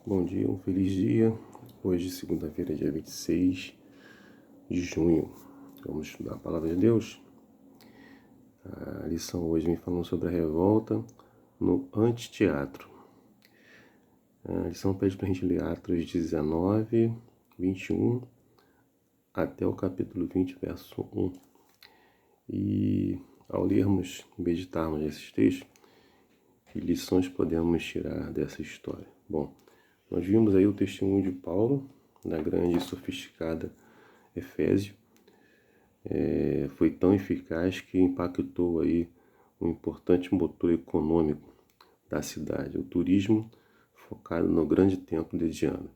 Bom dia, um feliz dia. Hoje, segunda-feira, dia 26 de junho. Vamos estudar a palavra de Deus. A lição hoje vem falando sobre a revolta no anfiteatro. A lição pede para a gente ler Atos 19, 21 até o capítulo 20, verso 1. E ao lermos e meditarmos esses textos, que lições podemos tirar dessa história? Bom, nós vimos aí o testemunho de Paulo na grande e sofisticada Efésio. Foi tão eficaz que impactou aí um importante motor econômico da cidade, o turismo focado no grande templo de Diana.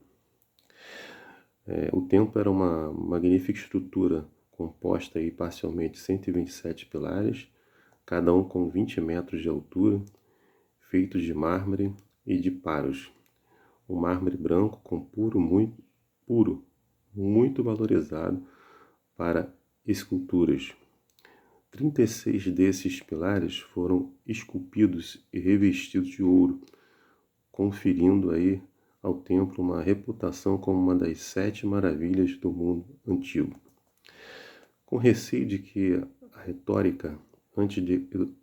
O templo era uma magnífica estrutura composta aí parcialmente de 127 pilares, cada um com 20 metros de altura, feitos de mármore e de paros. Um mármore branco com puro, muito valorizado para esculturas. 36 desses pilares foram esculpidos e revestidos de ouro, conferindo aí ao templo uma reputação como uma das 7 maravilhas do mundo antigo. Com receio de que a retórica anti-idólatra,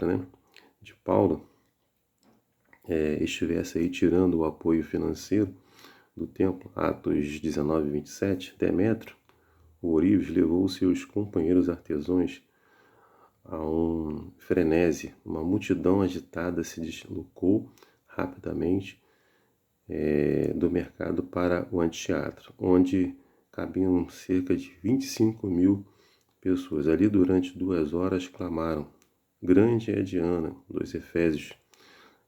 né, de Paulo estivesse aí tirando o apoio financeiro do templo, Atos 19, 27, Demétrio, o ourives, levou seus companheiros artesãos a um frenesi. Uma multidão agitada se deslocou rapidamente do mercado para o anfiteatro, onde cabiam cerca de 25.000 pessoas. Ali, durante 2 horas, clamaram: "Grande é Diana dos Efésios."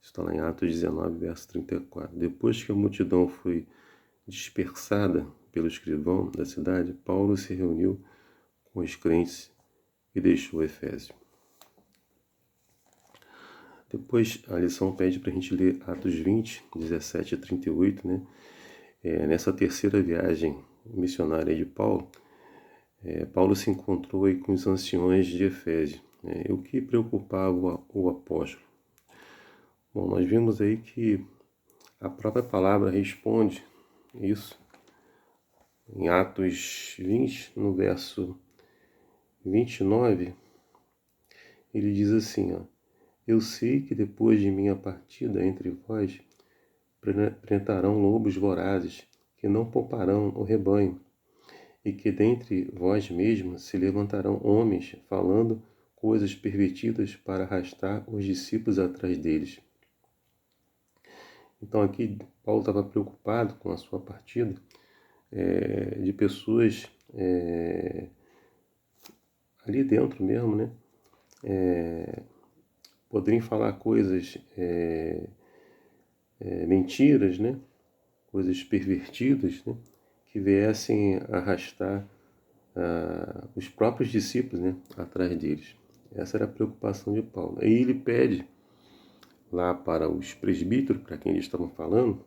Está lá em Atos 19, verso 34. Depois que a multidão foi dispersada pelo escrivão da cidade, Paulo se reuniu com os crentes e deixou Efésio. Depois a lição pede para a gente ler Atos 20, 17 a 38, né? Nessa terceira viagem missionária de Paulo, Paulo se encontrou aí com os anciões de Efésio, o que preocupava o apóstolo. Bom, nós vimos aí que a própria palavra responde isso. Em Atos 20, no verso 29, ele diz assim, "Eu sei que depois de minha partida entre vós, enfrentarão lobos vorazes, que não pouparão o rebanho, e que dentre vós mesmos se levantarão homens, falando coisas pervertidas para arrastar os discípulos atrás deles." Então aqui Paulo estava preocupado com a sua partida, de pessoas ali dentro mesmo, né? Poderiam falar coisas mentiras, né? Coisas pervertidas, né? Que viessem arrastar os próprios discípulos, né? Atrás deles. Essa era a preocupação de Paulo. Aí ele pede lá para os presbíteros, para quem eles estavam falando,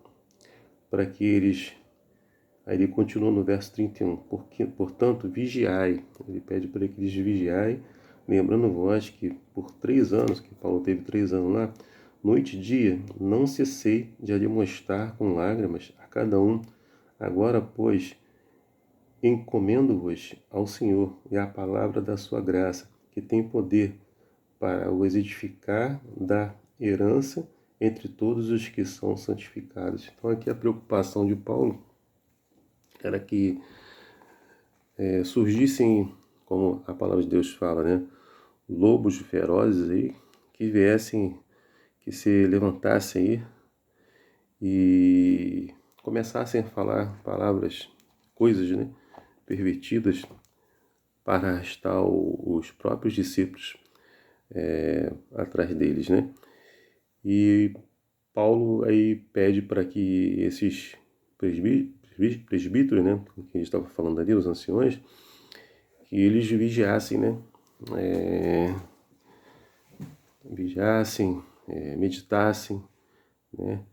para que eles... Aí ele continua no verso 31, portanto, vigiai. Ele pede para que eles vigiai, lembrando vós que por 3 anos, que Paulo teve 3 anos lá, noite e dia, não cessei de admoestar com lágrimas a cada um. Agora, pois, encomendo-vos ao Senhor e à palavra da sua graça, que tem poder para os edificar da herança entre todos os que são santificados. Então aqui a preocupação de Paulo era que surgissem, como a palavra de Deus fala, né, lobos ferozes aí, que viessem, que se levantassem aí e começassem a falar palavras, coisas, né, pervertidas para arrastar os próprios discípulos atrás deles, né? E Paulo aí pede para que esses presbíteros, né, que a gente estava falando ali, os anciões, que eles vigiassem, né, meditassem, né,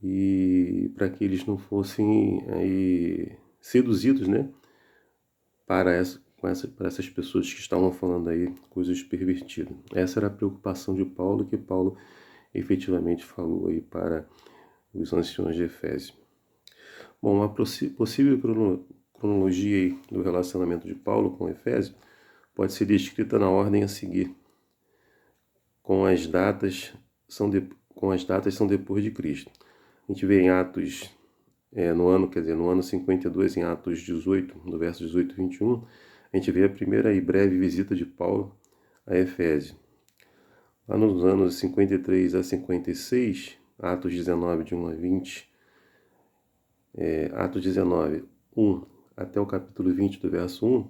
e para que eles não fossem aí seduzidos, né, para essas pessoas que estavam falando aí coisas pervertidas. Essa era a preocupação de Paulo, que Paulo efetivamente falou aí para os anciões de Efésio. Bom, uma possível cronologia aí do relacionamento de Paulo com Efésio pode ser descrita na ordem a seguir, com as datas são depois de Cristo. A gente vê em Atos, no ano 52, em Atos 18, no verso 18 e 21, a gente vê a primeira e breve visita de Paulo a Efésio. Lá nos anos 53 a 56, Atos 19, de 1 a 20, Atos 19, 1 até o capítulo 20, do verso 1,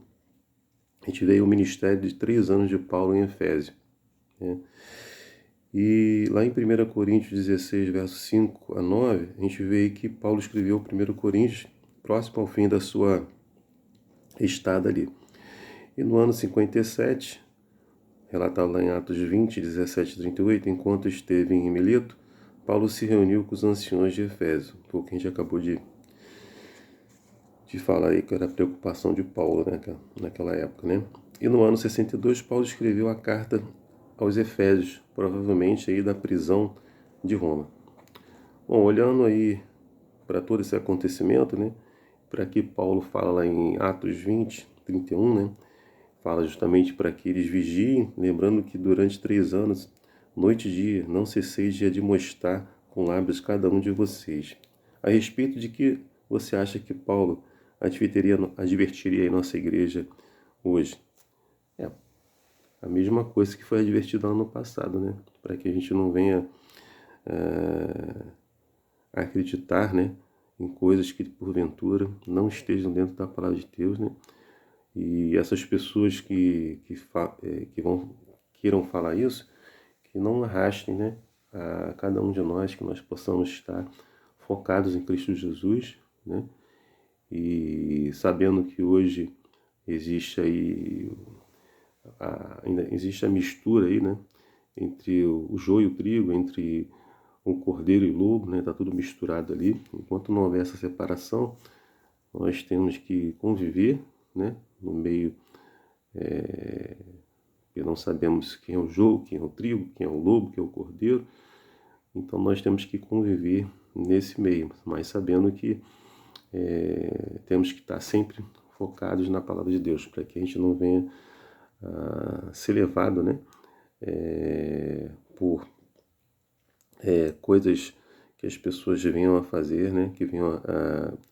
a gente vê o ministério de 3 anos de Paulo em Efésio. Né? E lá em 1 Coríntios 16, versos 5 a 9, a gente vê que Paulo escreveu 1 Coríntios próximo ao fim da sua estada ali. E no ano 57, relatado lá em Atos 20, 17 e 38, enquanto esteve em Mileto, Paulo se reuniu com os anciões de Efésio. Foi o que a gente acabou de falar aí, que era a preocupação de Paulo, né, naquela época, né? E no ano 62, Paulo escreveu a carta aos Efésios, provavelmente aí da prisão de Roma. Bom, olhando aí para todo esse acontecimento, né, para que Paulo fala lá em Atos 20, 31, né, fala justamente para que eles vigiem, lembrando que durante 3 anos, noite e dia, não cesseis de admoestar com lábios cada um de vocês. A respeito de que você acha que Paulo advertiria em nossa igreja hoje? A mesma coisa que foi advertida no passado, né? Para que a gente não venha acreditar, né, em coisas que porventura não estejam dentro da palavra de Deus, né? E essas pessoas que queiram falar isso, que não arrastem, né, a cada um de nós, que nós possamos estar focados em Cristo Jesus, né? E sabendo que hoje existe aí ainda existe a mistura aí, né, entre o joio e o trigo, entre o cordeiro e o lobo, né, tá tudo misturado ali. Enquanto não houver essa separação, nós temos que conviver, né, no meio que não sabemos quem é o joio, quem é o trigo, quem é o lobo, quem é o cordeiro. Então nós temos que conviver nesse meio, mas sabendo que temos que estar sempre focados na palavra de Deus, para que a gente não venha ser levado, né, por coisas que as pessoas venham a fazer, né, que venham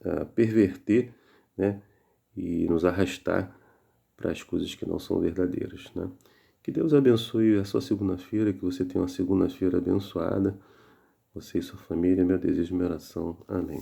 a perverter, né, e nos arrastar para as coisas que não são verdadeiras, né. Que Deus abençoe a sua segunda-feira, que você tenha uma segunda-feira abençoada, você e sua família, meu desejo e minha oração. Amém.